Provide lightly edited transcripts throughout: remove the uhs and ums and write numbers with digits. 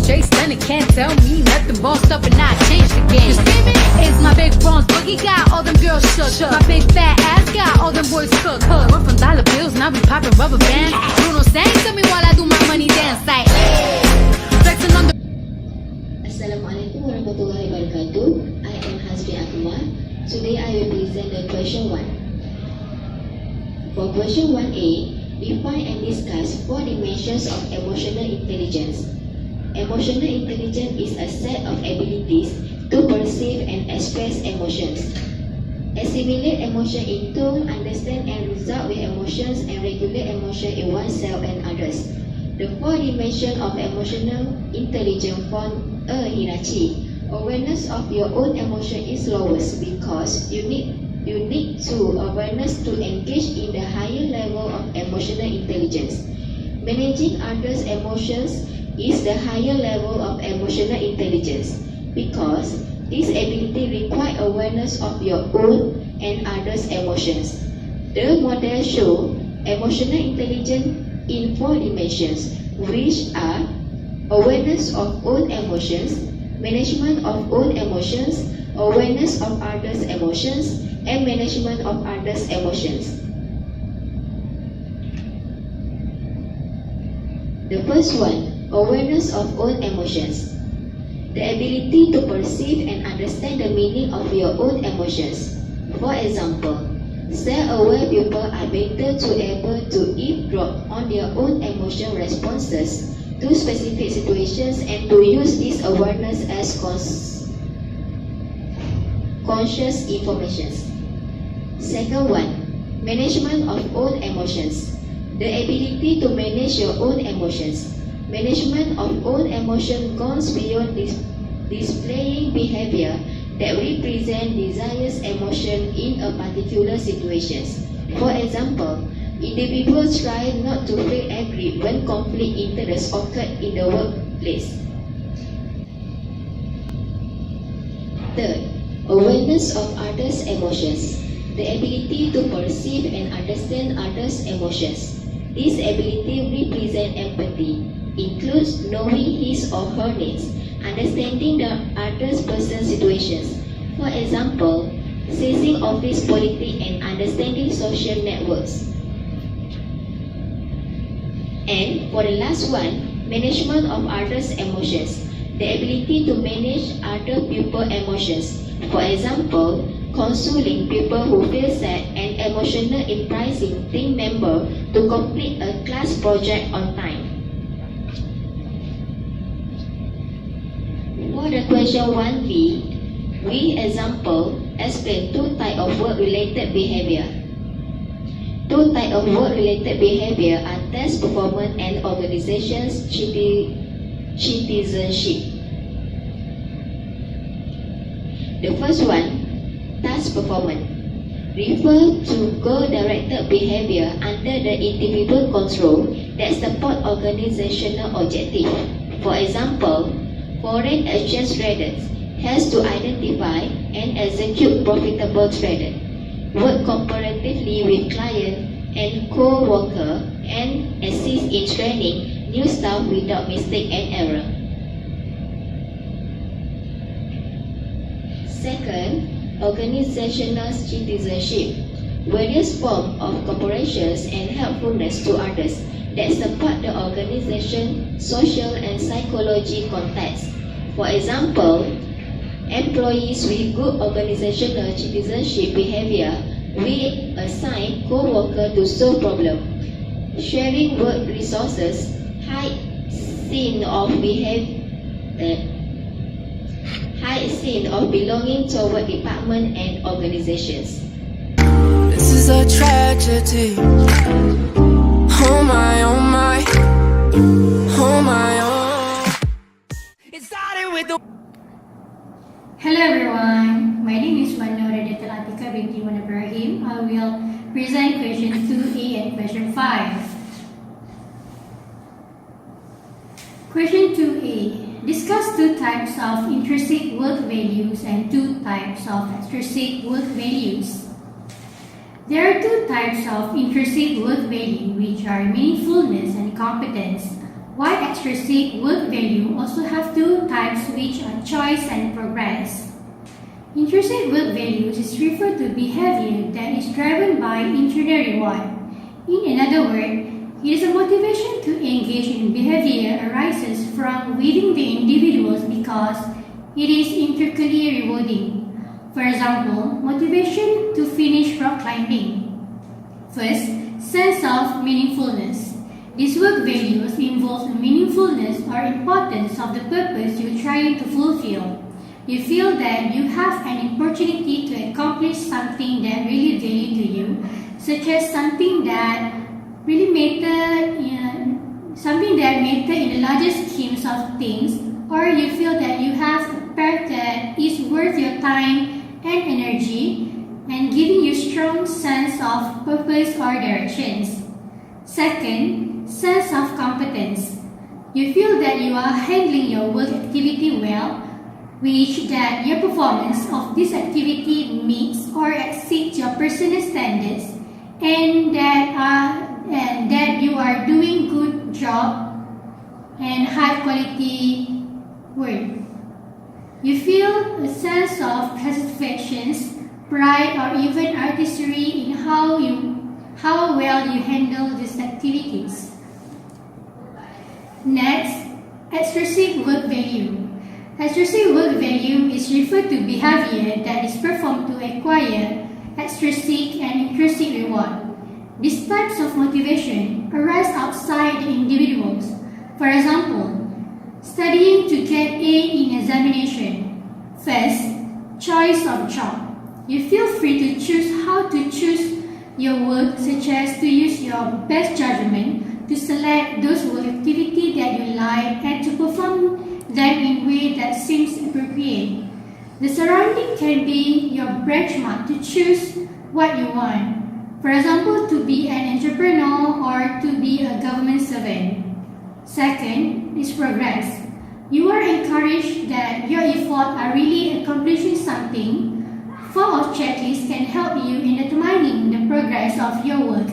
Straight stunning, can't tell me nothing. Bossed up and I changed the game. You see me? It's my big bronze boogie, got all them girls shook. My big fat ass got all them boys cooked. Went from dollar bills, now we popping rubber bands. Bruno sang to me while I do my money dance. Like, flexing on the. Assalamualaikum warahmatullahi wabarakatuh. I am Hasbi Akmal. Today I will present the question 1. For question 1A, define and discuss 4 dimensions of emotional intelligence. Emotional intelligence is a set of abilities to perceive and express emotions, assimilate emotion in tone, understand and result with emotions, and regulate emotion in oneself and others. The 4 dimensions of emotional intelligence form a hierarchy. Awareness of your own emotion is lowest because you need to awareness to engage in the higher level of emotional intelligence. Managing others' emotions is the higher level of emotional intelligence because this ability requires awareness of your own and others' emotions. The model shows emotional intelligence in 4 dimensions, which are awareness of own emotions, management of own emotions, awareness of others' emotions, and management of others' emotions. The first one, awareness of own emotions. The ability to perceive and understand the meaning of your own emotions. For example, self-aware people are better to able to eavesdrop on their own emotional responses to specific situations and to use this awareness as conscious information. Second one, management of own emotions. The ability to manage your own emotions. Management of own emotion goes beyond displaying behavior that represent desires emotion in a particular situation. For example, individuals try not to feel angry when conflict interests occur in the workplace. Third, awareness of others' emotions. The ability to perceive and understand others' emotions. This ability represents empathy, includes knowing his or her needs, understanding the other person's situations. For example, seizing office politics and understanding social networks. And for the last one, management of others' emotions. The ability to manage other people's emotions. For example, consoling people who feel sad and emotional imprising team member to complete a class project on time. For the question 1B, we example explain 2 types of work-related behavior. 2 types of work-related behavior are task performance and organization citizenship. The first one, task performance, refer to goal-directed behavior under the individual control that support organizational objective. For example, foreign exchange traders has to identify and execute profitable trade, work cooperatively with client and co-worker, and assist in training new staff without mistake and error. Second, organizational citizenship, various forms of cooperations and helpfulness to others that support the organization, social and psychology context. For example, employees with good organizational citizenship behavior will assign co-workers to solve problems, sharing work resources, high sense of belonging toward department and organizations. This is a tragedy. Oh my, oh my, oh my, oh. It started with the. Hello everyone, my name is Manora Detalatika binti Ibrahim. I will present question 2A and question 5. Question 2A. Discuss 2 types of intrinsic worth values and 2 types of extrinsic worth values. There are 2 types of intrinsic worth value, which are meaningfulness and competence. While extrinsic worth value also have two types, which are choice and progress. Intrinsic worth values is referred to behavior that is driven by internal reward. In another word, it is a motivation to engage in behavior arises from within the individuals because it is intrinsically rewarding. For example, motivation to finish rock climbing. First, sense of meaningfulness. These work values involve the meaningfulness or importance of the purpose you're trying to fulfill. You feel that you have an opportunity to accomplish something that really value to you, such as something that matter in the larger schemes of things, or you feel that you have a path that is worth your time and energy and giving you strong sense of purpose or directions. Second, sense of competence. You feel that you are handling your work activity well, which that your performance of this activity meets or exceeds your personal standards, and that you are doing good job and high quality work. You feel a sense of satisfaction, pride, or even artistry in how well you handle these activities. Next, extrinsic work value. Extrinsic work value is referred to behavior that is performed to acquire extrinsic and intrinsic reward. These types of motivation arise outside the individuals. For example, studying to get A in examination. First, choice of job. You feel free to choose how to choose your work, such as to use your best judgment to select those work activities that you like and to perform them in a way that seems appropriate. The surrounding can be your benchmark to choose what you want. For example, to be an entrepreneur or to be a government servant. Second is progress. You are encouraged that your efforts are really accomplishing something. Form of checklist can help you in determining the progress of your work.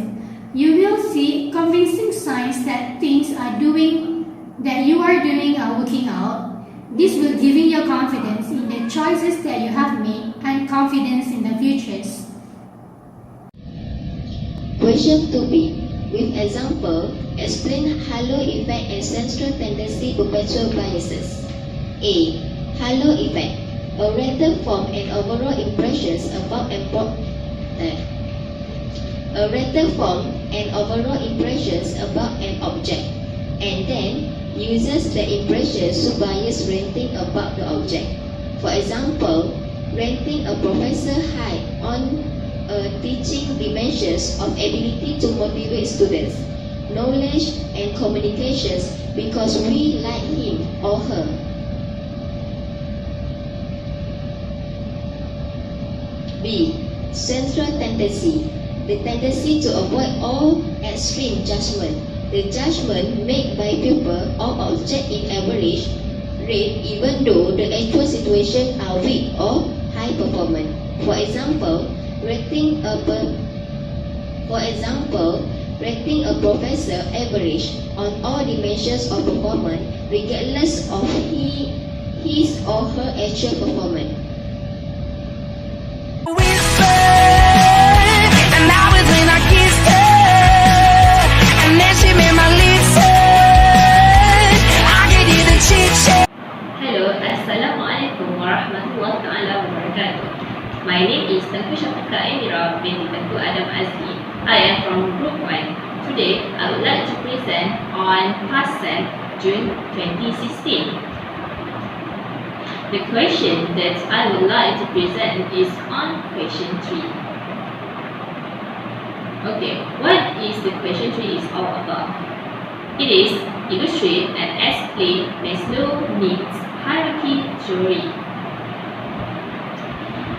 You will see convincing signs that you are doing are working out. This will give you confidence in the choices that you have made and confidence in the futures. Question 2b. With example, explain halo effect and central tendency perpetual biases. A. Halo effect. A random form and overall impressions about a random form and overall impressions about an object, and then uses the impressions to bias rating about the object. For example, rating a professor high on teaching dimensions of ability to motivate students, knowledge and communications because we like him or her. B. Central tendency. The tendency to avoid all extreme judgment. The judgment made by people or object in average rate even though the actual situation are weak or high performance. For example, rating a professor average on all dimensions of performance regardless of his or her actual performance. Hello, Assalamualaikum warahmatullahi taala wabarakatuh. My name is Tengku Syafiqah Emira binti Tengku Adam Azmi. I am from Group 1. Today, I would like to present on past sem June 2016. The question that I would like to present is on question 3. Okay, what is the question 3 is all about? It is illustrate and explain Maslow's needs hierarchy theory.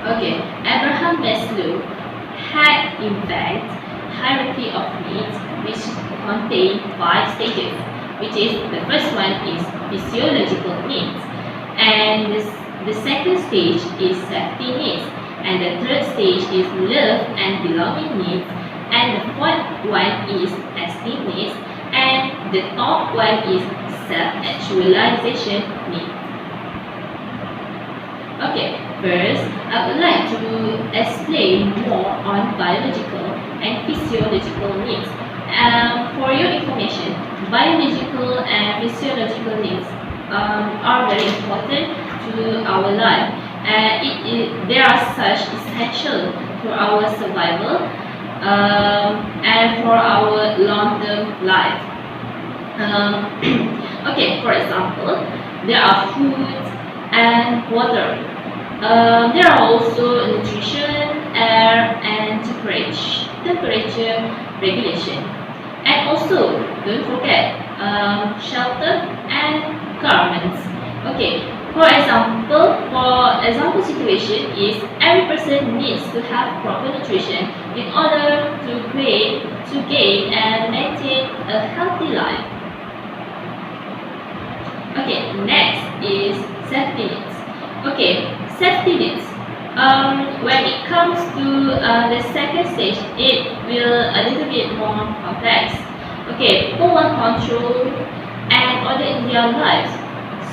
Okay, Abraham Maslow had in fact hierarchy of needs which contain 5 stages, which is the first one is physiological needs, and the second stage is safety needs, and the third stage is love and belonging needs, and the fourth one is esteem needs, and and the top one is self-actualization need. Okay, first I would like to explain more on biological and physiological needs. For your information, biological and physiological needs are very important to our life, and they are such essential for our survival and for our long-term life. Okay, for example, there are food and water. There are also nutrition, air, and temperature regulation. And also, don't forget shelter and garments. Okay, for example situation is every person needs to have proper nutrition in order to gain and maintain a healthy life. Okay, next is safety needs. Okay, safety needs. When it comes to the second stage, it will a little bit more complex. Okay, people want control and order in their lives.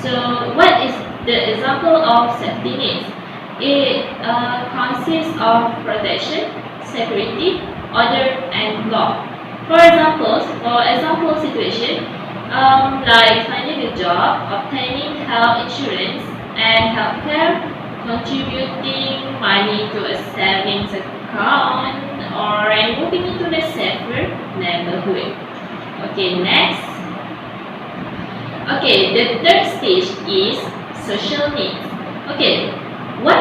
So, what is the example of safety needs? It consists of protection, security, order, and law. For example situation, like finding a job, obtaining health insurance and healthcare, contributing money to a savings account, or moving into a safer neighborhood. Okay, next. Okay, the third stage is social needs. Okay, what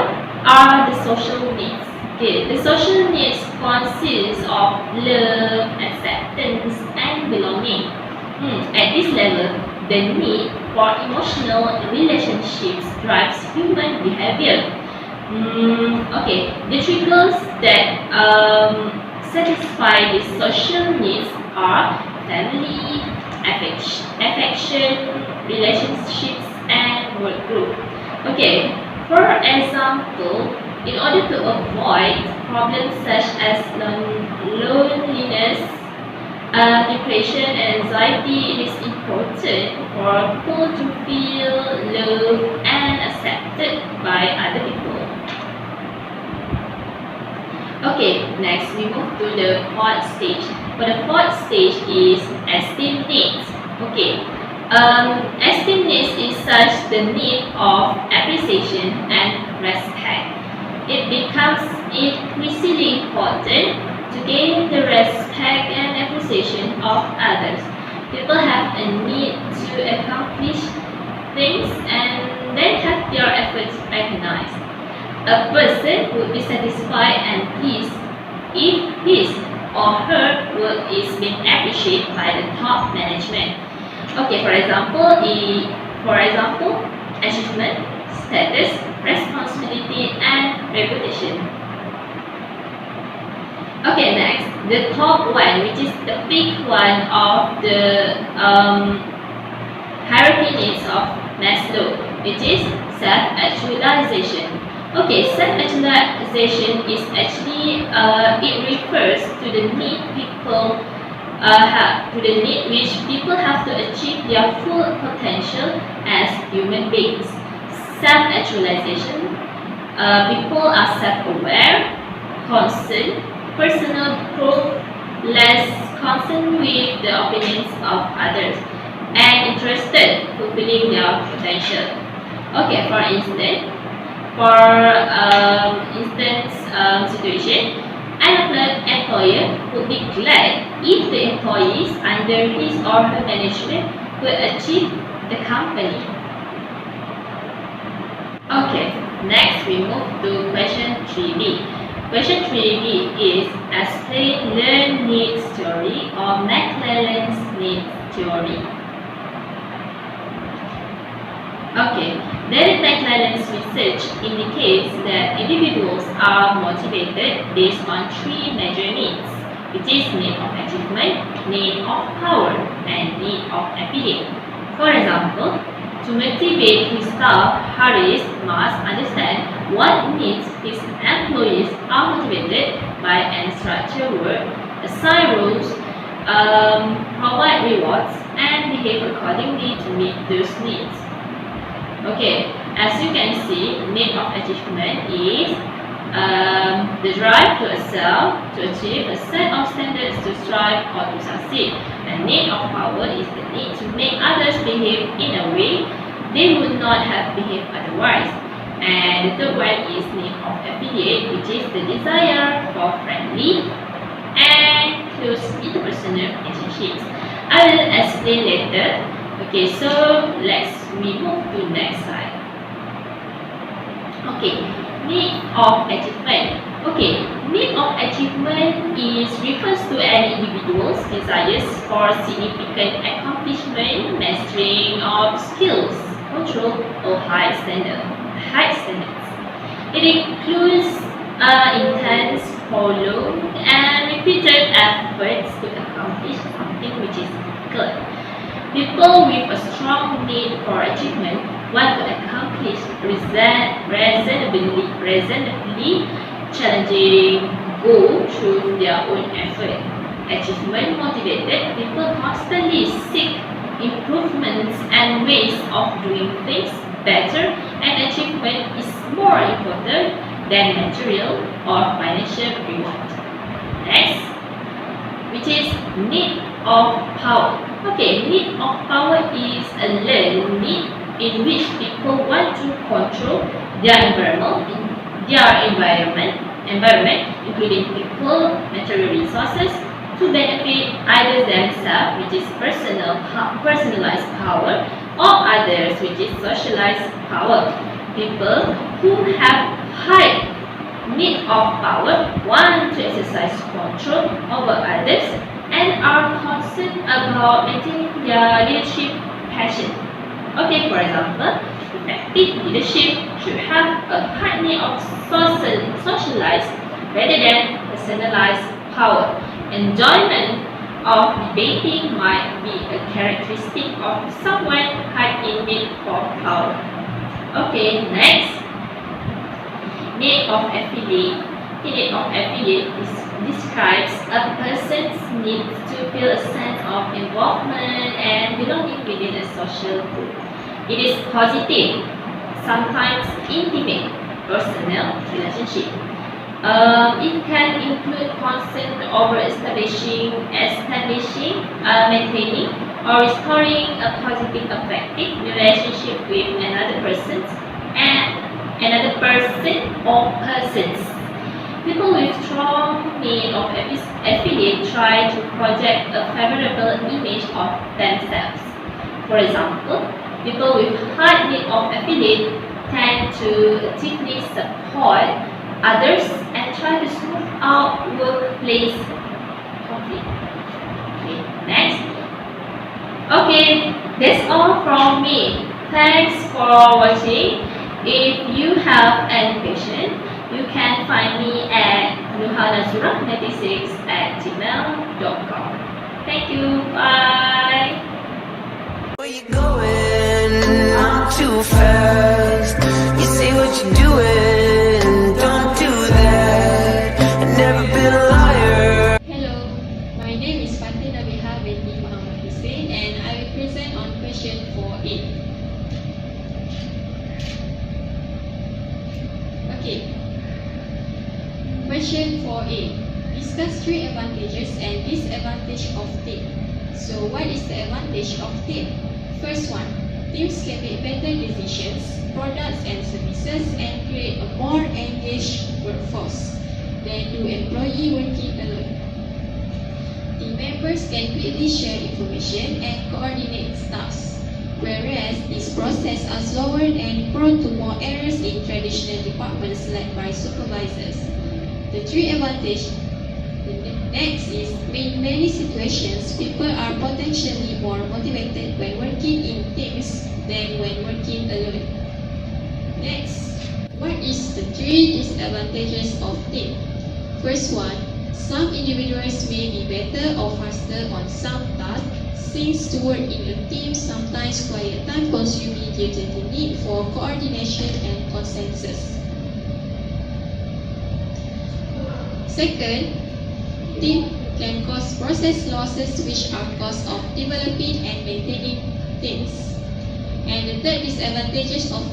are the social needs? Okay, the social needs consist of love, acceptance, and belonging. At this level, the need for emotional relationships drives human behavior. Okay, the triggers that satisfy these social needs are family, affection, relationships, and work group. Okay, for example, in order to avoid problems such as loneliness, depression, and anxiety, it is important for people to feel loved and accepted by other people. Okay, next we move to the fourth stage. For the fourth stage is esteem needs. Okay, esteem needs is such the need of appreciation and respect. It becomes increasingly important to gain the respect and appreciation of others. People have a need to accomplish things and then have their efforts recognized. A person would be satisfied and pleased if his or her work is being appreciated by the top management. Okay, for example, achievement, status, responsibility, and reputation. Okay, next, the top one, which is the big one of the hierarchy needs of Maslow, which is self-actualization. Okay, self-actualization is actually it refers to the need which people have to achieve their full potential as human beings. Self-actualization, people are self-aware, concerned, personal growth, less concerned with the opinions of others, and interested in fulfilling their potential. Okay, for instance, situation, an employer would be glad if the employees under his or her management could achieve the company. Okay, next we move to question 3B. Question 3B is explain learned needs theory or McClellan's needs theory. Okay, David McClellan's research indicates that individuals are motivated based on three major needs, which is need of achievement, need of power, and need of appealing. For example, to motivate his staff, Harris must understand what needs his employees are motivated by and structure work, assign roles, provide rewards, and behave accordingly to meet those needs. Okay, as you can see, need of achievement is the drive to excel, to achieve a set of standards to strive or to succeed. And need of power is the need to make others behave in a way they would not have behaved otherwise. And the third one is need of affiliate, which is the desire for friendly and close interpersonal relationships. I will explain later. Okay, so we move to next slide. Okay, need of achievement. Okay, need of achievement refers to an individual's desires for significant accomplishment, mastering of skills, control, or high standards. It includes intense, prolonged, and repeated efforts to accomplish something which is good. People with a strong need for achievement want to accomplish reasonably challenging goals through their own effort. Achievement motivated people constantly seek improvements and ways of doing things better, and achievement is more important than material or financial reward. Next, which is need of power. Okay, need of power is a learned need in which people want to control their environment, including people, material resources, to benefit either themselves, which is personalized power, or others, which is socialized power. People who have high need of power want to exercise control over others and are concerned about maintaining their leadership passion. Okay, for example, effective leadership should have a high need of socialized rather than personalized power. Enjoyment of debating might be a characteristic of someone high in need for power. Okay, next, need of affiliate. Need of affiliate describes a person's need to feel a sense of involvement and belonging within a social group. It is positive, sometimes intimate, personal relationship. It can include concern over establishing, maintaining, or restoring a positive affective relationship with another person or persons. People with strong need of affiliate try to project a favorable image of themselves. For example, people with high need of affiliate tend to actively support others and try to smooth out workplace conflict. Okay, next. Okay, that's all from me. Thanks for watching. If you have any question, you can find me at nuhanazura96@gmail.com. Thank you. Bye. Where you going? Not too fast. You say what you're doing. Don't do that. I've never been a liar. Hello, my name is Fatina Biha binti Muhammad Hussein and I will present on question 4A. Okay. Question 4A. Discuss 3 advantages and disadvantages of team. So what is the advantage of team? First one, teams can make better decisions, products and services and create a more engaged workforce than do employee working alone. Team members can quickly share information and coordinate tasks, whereas this process are slower and prone to more errors in traditional departments led by supervisors. The 3 advantages. Next is, in many situations, people are potentially more motivated when working in teams than when working alone. Next, what is the 3 disadvantages of team? First one, some individuals may be better or faster on some tasks, since to work in a team sometimes require time-consuming due to the need for coordination and consensus. Second, can cause process losses which are cost of developing and maintaining teams. And the third disadvantages of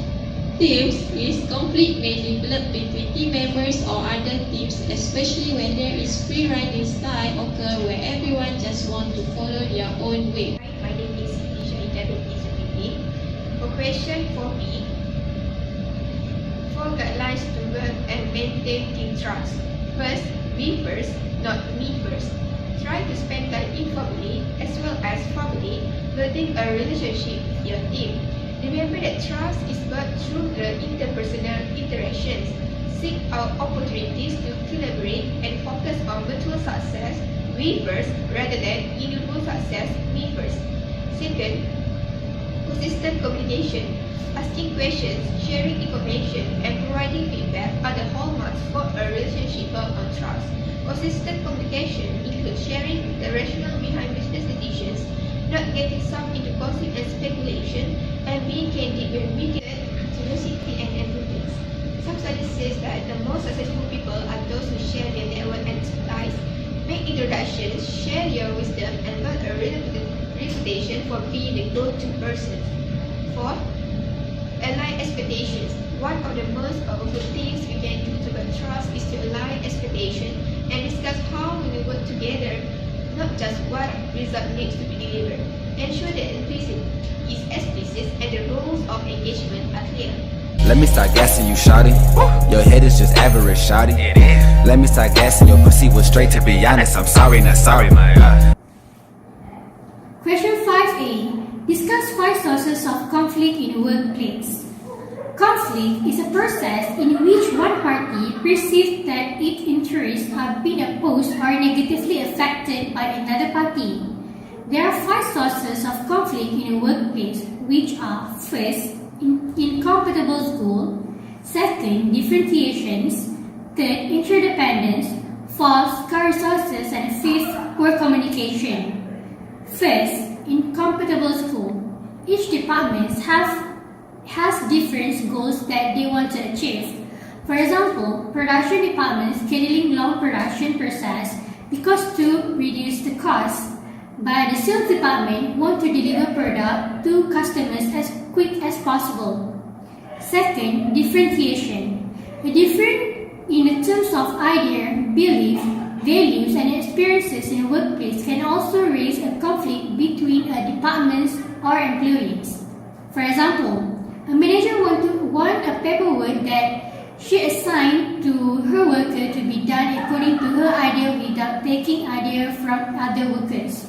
teams is conflict may develop between team members or other teams, especially when there is free riding style occur where everyone just want to follow their own way. My name is Tisha Deputy Secretary. For question 4B, 4 guidelines to build and maintain team trust. First, we first, not me first. Try to spend time informally as well as formally building a relationship with your team. Remember that trust is built through the interpersonal interactions. Seek out opportunities to collaborate and focus on mutual success, we first, rather than individual success, me first. Second, consistent communication. Asking questions, sharing information, and providing feedback are the hallmarks for a relationship built on trust. Consistent communication includes sharing the rationale behind business decisions, not getting sucked into gossip and speculation, and being candid when needed. Curiosity and empathy. Some studies say that the most successful people are those who share their network and expertise, make introductions, share your wisdom, and build a reputation for being the go-to person. Fourth, align expectations. One of the most powerful things we can do to build trust is to align expectations and discuss how we will work together, not just what result needs to be delivered. Ensure that implicit is explicit and the rules of engagement are clear. Let me start gassing you, shawty. Your head is just average, shawty. Let me start gassing your pussy was straight, to be honest. I'm sorry, not sorry, my God. Question 5A. Discuss 5 sources of conflict in a workplace. Conflict is a process in which one party perceives that its interests are being opposed or negatively affected by another party. There are 5 sources of conflict in a workplace, which are: first, incompatible goals; second, differentiations; third, interdependence; fourth, scarce resources; and fifth, poor communication. First, incompatible goals. Each department has different goals that they want to achieve. For example, production department scheduling long production process because to reduce the cost, but the sales department want to deliver product to customers as quick as possible. Second, differentiation. The difference in the terms of idea, belief, values, and experiences in a workplace can also raise a conflict between departments or employees. For example, a manager want a paperwork that she assigned to her worker to be done according to her idea without taking idea from other workers.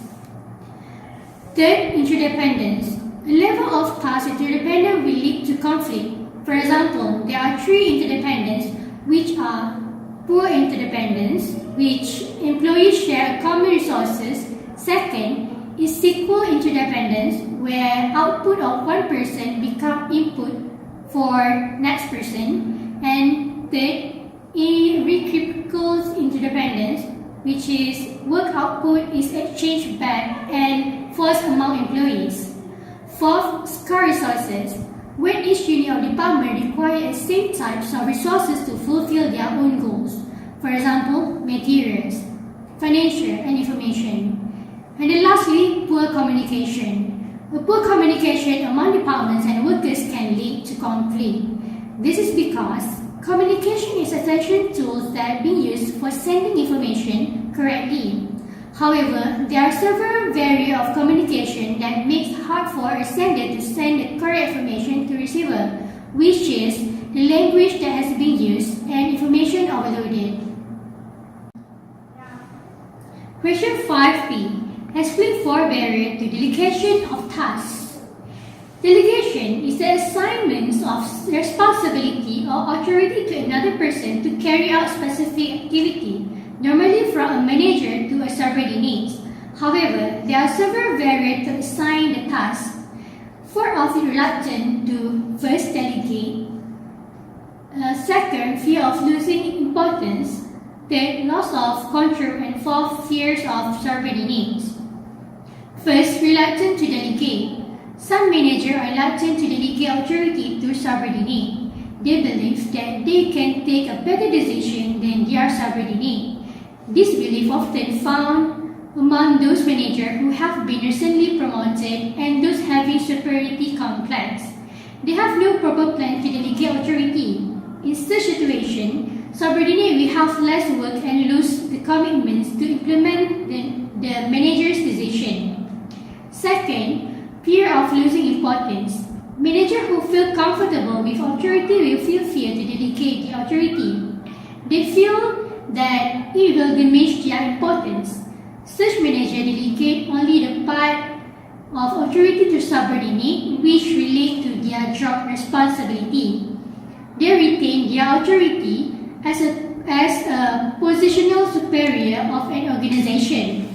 Third, interdependence. A level of task interdependence will lead to conflict. For example, there are 3 interdependence, which are poor interdependence, which employees share common resources. Second is equal interdependence, where output of one person become input for next person. And third, reciprocal interdependence, which is work output is exchanged back and forth among employees. Fourth, scarce resources, when each unit or department requires the same types of resources to fulfill their own goals. For example, materials, financial, and information. And then lastly, poor communication. A poor communication among departments and workers can lead to conflict. This is because communication is essential tool that are being used for sending information correctly. However, there are several variants of communication that makes it hard for a sender to send the correct information to receiver, which is the language that has been used and information overloaded. Question 5B. Explain 4 barriers to delegation of tasks. Delegation is the assignment of responsibility or authority to another person to carry out specific activity, normally from a manager to a subordinate. However, there are several barriers to assign the task. 4 often reluctant to first delegate. Second, fear of losing importance. Third, loss of control. And fourth, fears of subordinates. First, reluctant to delegate. Some managers are reluctant to delegate authority to subordinate. They believe that they can take a better decision than their subordinate. This belief often found among those managers who have been recently promoted and those having superiority complex. They have no proper plan to delegate authority. In such situation, subordinate will have less work and lose the commitments to implement the manager's decision. Second, fear of losing importance. Managers who feel comfortable with authority will feel fear to delegate the authority. They feel that it will diminish their importance. Such managers delegate only the part of authority to subordinate which relate to their job responsibility. They retain their authority as a positional superior of an organization.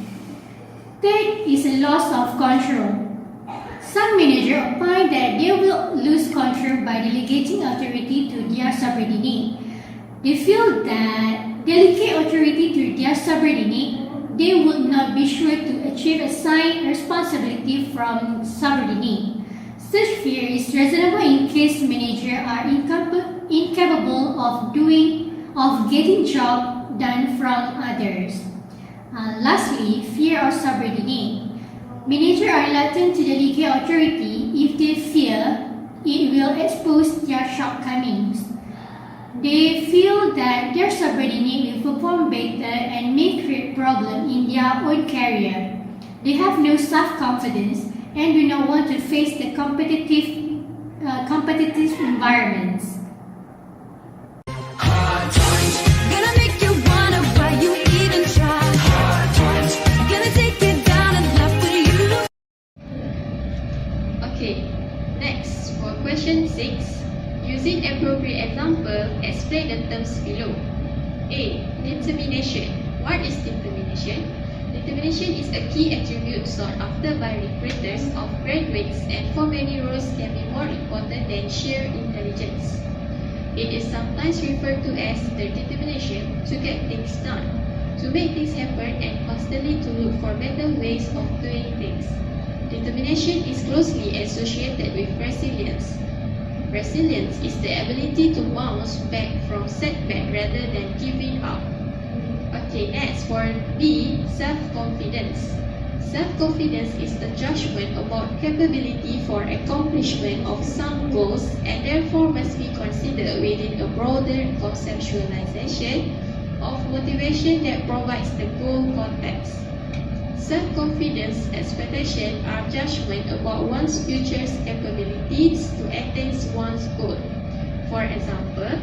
Third is a loss of control. Some managers opine that they will lose control by delegating authority to their subordinate. They feel that delegate authority to their subordinate, they would not be sure to achieve assigned responsibility from subordinate. Such fear is reasonable in case managers are incapable of getting job done from others. Lastly, fear of subordinate. Managers are reluctant to delegate authority if they fear it will expose their shortcomings. They feel that their subordinate will perform better and may create problems in their own career. They have no self-confidence and do not want to face the competitive environments. Hard times, gonna make you wonder why you even try. Hard times, gonna take you down and laugh with you. Okay, next for question 6. Using appropriate example, explain the terms below. A. Determination. What is determination? Determination is a key attribute sought after by recruiters of graduates and for many roles can be more important than sheer intelligence. It is sometimes referred to as the determination to get things done, to make things happen and constantly to look for better ways of doing things. Determination is closely associated with resilience. Resilience is the ability to bounce back from setback rather than giving up. Okay, next for B, self-confidence. Self-confidence is the judgment about capability for accomplishment of some goals and therefore must be considered within a broader conceptualization of motivation that provides the goal context. Self-confidence expectations are judgment about one's future capabilities to attain one's goal. For example,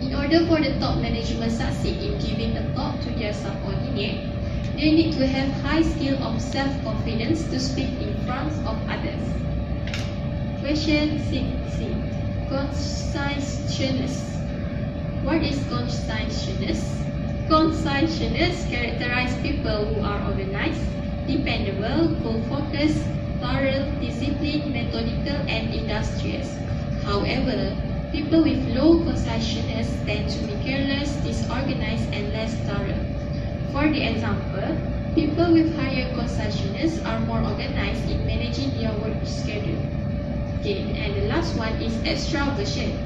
in order for the top management succeed in giving a talk to their subordinate, they need to have high skill of self-confidence to speak in front of others. Question 6C. Conscientiousness. What is conscientiousness? Conscientiousness characterizes people who are organized, dependable, goal-focused, thorough, disciplined, methodical, and industrious. However, people with low conscientiousness tend to be careless, disorganized, and less thorough. For the example, people with higher conscientiousness are more organized in managing their work schedule. Okay, and the last one is extraversion.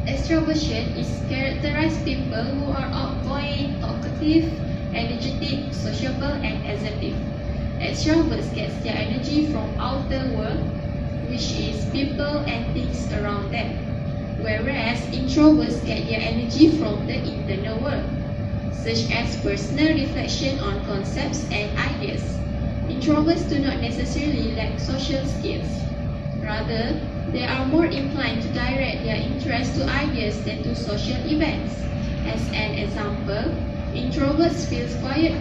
Extraversion is characterized people who are outgoing, talkative, energetic, sociable, and assertive. Extroverts get their energy from outer world, which is people and things around them, whereas introverts get their energy from the internal world, such as personal reflection on concepts and ideas. Introverts do not necessarily lack social skills. Rather, they are more inclined to direct their interest to ideas than to social events. As an example, introverts feel quite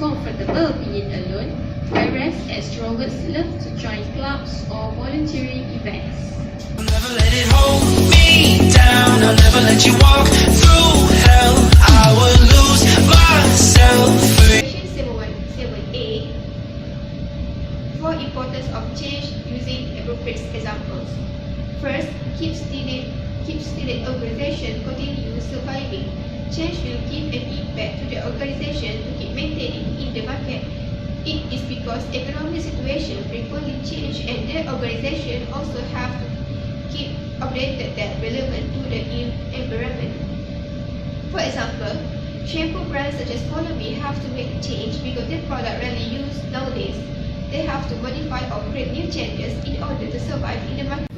comfortable being alone, whereas extroverts love to join clubs or volunteering events. I'll never let it hold me down. I'll never let you walk through hell. I would lose myself for you. Question 7A. 4 importance of change using appropriate examples. First, keep still organization continue surviving. Change will give an impact to the organization to keep maintaining in the market. It is because economic situation frequently change and the organization also have to keep updated that relevant to the environment. For example, Shampoo brands such as Follow Me have to make a change because their product rarely used nowadays. They have to modify or create new changes in order to survive in the market.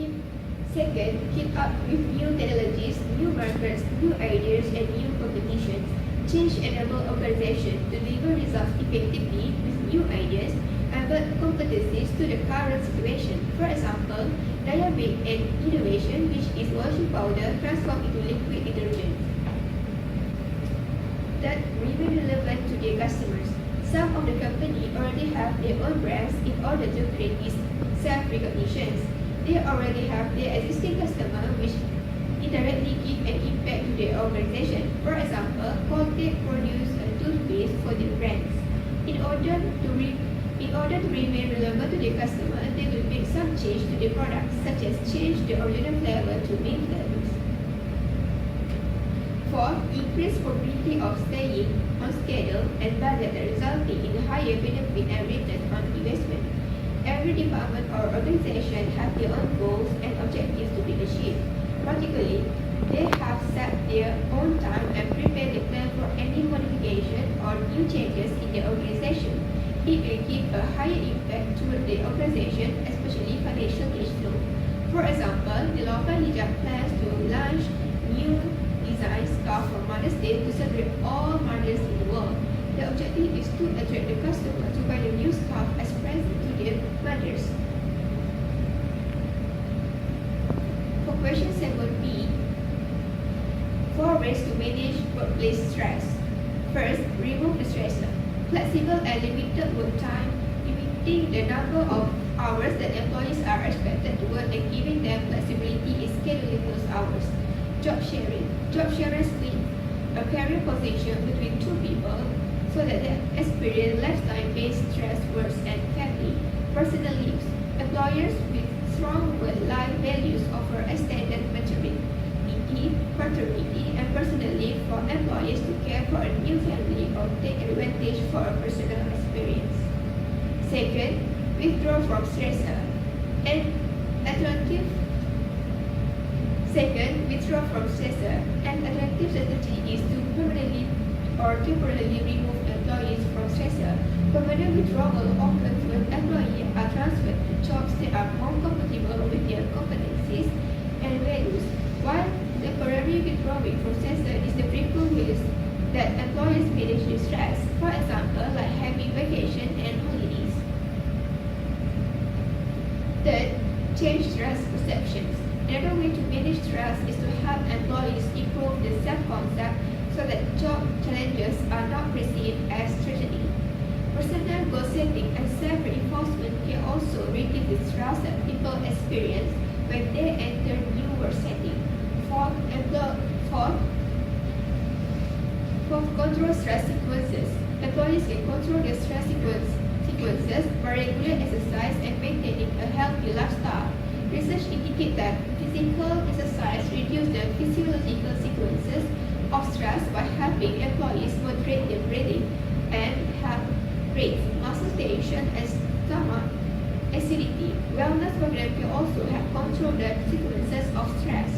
Second, keep up with new technologies, new markets, new ideas, and new competitions. Change enable organizations to deliver results effectively with new ideas and build competencies to the current situation. For example, dynamic and innovation, which is washing powder transformed into liquid detergent that remain relevant to their customers. Some of the company already have their own brands in order to create this self-recognition. They already have their existing customer which indirectly give an impact to their organization. For example, Colgate produce a toothpaste for their brands. In order to remain relevant to their customer, they will make some change to their products, such as change the original flavor to main flavors. Fourth, increase probability of staying on schedule and budget, resulting in higher benefit and return on investment. Every department or organization has their own goals and objectives to be achieved. Practically, they have set their own time and prepare the plan for any modification or new changes in the organization. It will give a higher impact toward the organization, especially financial cash flow. For example, the local hijab plans to launch new design scarf for Mother's Day to celebrate all mothers in the world. The objective is to attract the customer to buy the new scarf as present to their mothers. For question 7b, 4 ways to manage workplace stress. First, remove the stressor. Flexible and limited work time, limiting the number of hours that employees are expected to work and giving them flexibility in scheduling those hours. Job sharing. Job sharing split a career position between two people so that they experience lifestyle-based stress, work, and family. Personal leaves. Employers with strong work-life values offer extended maternity, paternity, and personal leave for employees to care for a new family or take advantage for a personal experience. Second, withdraw from stressor. An attractive strategy is to permanently or temporarily remove employees from stressor. Permanent withdrawal occurs when employees are transferred to jobs that are more compatible with their competencies and values, while temporary withdrawing from stressor is the frequent ways that employees manage their stress, for example, like having vacation and holidays. Third, change stress perceptions. Another way to manage stress is to help employees improve the self-concept so that job challenges are not perceived as tragedy. Personal goal setting and self-reinforcement can also reduce the stress that people experience when they enter new work setting. Fourth, control stress sequences. Employees can control their stress sequences by regular exercise and maintaining a healthy lifestyle. Research indicates that physical exercise reduces the physiological sequences of stress by helping employees moderate their breathing and heart rate, muscle tension, and stomach acidity. Wellness programs can also help control the sequences of stress.